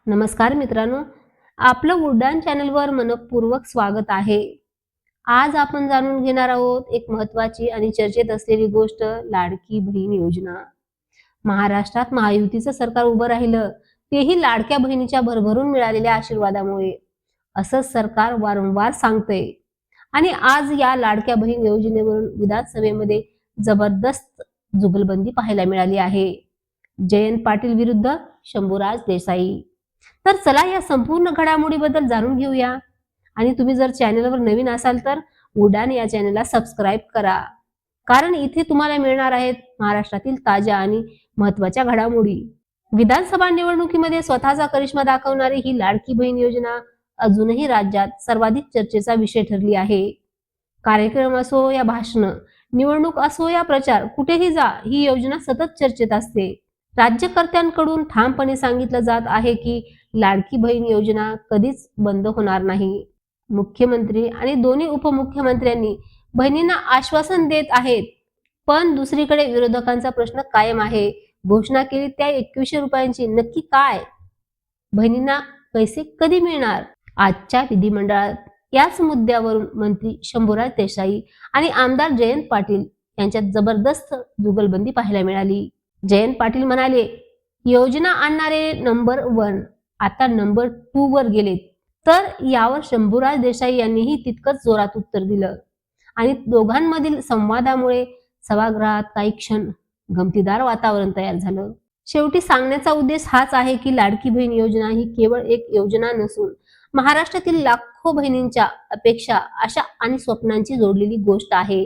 नमस्कार मित्रांनो, आपलं उड्डाण चॅनलवर मनपूर्वक स्वागत आहे. आज आपण जाणून घेणार आहोत एक महत्त्वाची आणि चर्चेत असलेली गोष्ट, लाडकी बहीण योजना. महाराष्ट्रात महायुतीचं सरकार उभं राहिलं, तेही लाडक्या बहिणीच्या भरभरून मिळालेल्या आशीर्वादामुळे. असंच सरकार वारंवार सांगतंय. आणि आज या लाडक्या बहीण योजनेवरून विधानसभेमध्ये जबरदस्त जुगलबंदी पाहायला मिळाली आहे. जयंत पाटील विरुद्ध शंभूराज देसाई. तर चला या संपूर्ण घडामोडीबद्दल जाणून घेऊया. आणि तुम्ही जर चॅनलवर नवीन असाल तर उडान या चॅनलला सबस्क्राईब करा, कारण इथे तुम्हाला मिळणार आहेत महाराष्ट्रातील ताज्या आणि महत्त्वाच्या घडामोडी. विधानसभा निवडणुकीमध्ये स्वतःचा करिश्मा दाखवणारी ही लाडकी बहीण योजना अजूनही राज्यात सर्वाधिक चर्चेचा विषय ठरली आहे. कार्यक्रम असो या भाषण, निवडणूक असो या प्रचार, कुठेही जा ही योजना सतत चर्चेत असते. राज्यकर्त्यांकडून ठामपणे सांगितलं जात आहे की लाडकी बहीण योजना कधीच बंद होणार नाही. मुख्यमंत्री आणि दोन्ही उपमुख्यमंत्र्यांनी बहिणींना आश्वासन देत आहेत, पण दुसरीकडे विरोधकांचा प्रश्न कायम आहे. घोषणा केली त्या 2100 रुपयांची नक्की काय? बहिणींना पैसे कधी मिळणार? आजच्या विधिमंडळात याच मुद्द्यावरून मंत्री शंभूराज देसाई आणि आमदार जयंत पाटील यांच्यात जबरदस्त जुगलबंदी पाहायला मिळाली. जयंत पाटील म्हणाले, योजना आणणारे नंबर 1 आता नंबर 2 वर गेलेत. तर यावर शंभूराज देसाई यांनीही तितकंच जोरात उत्तर दिलं. आणि दोघांमधील संवादामुळे सभागृहात काही क्षण गमतीदार वातावरण तयार झालं. शेवटी सांगण्याचा उद्देश हाच आहे की लाडकी बहीण योजना ही केवळ एक योजना नसून महाराष्ट्रातील लाखो बहिणींच्या अपेक्षा, आशा आणि स्वप्नांची जोडलेली गोष्ट आहे.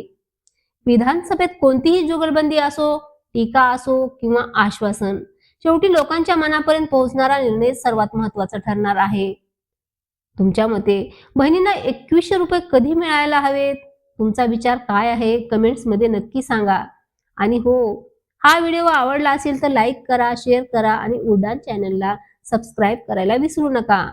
विधानसभेत कोणतीही जुगलबंदी असो, टीका असो किंवा आश्वासन, शेवटी लोकांच्या मनापर्यंत पोहोचणारा निर्णय सर्वात महत्त्वाचा ठरणार आहे. तुमच्या मते बहिणींना 2100 रुपये कधी मिळायला हवेत? तुमचा विचार काय आहे कमेंट्स मध्ये नक्की सांगा. आणि हो, हा व्हिडिओ आवडला असेल तर लाईक करा, शेअर करा आणि उडान चॅनलला सबस्क्राईब करायला विसरू नका.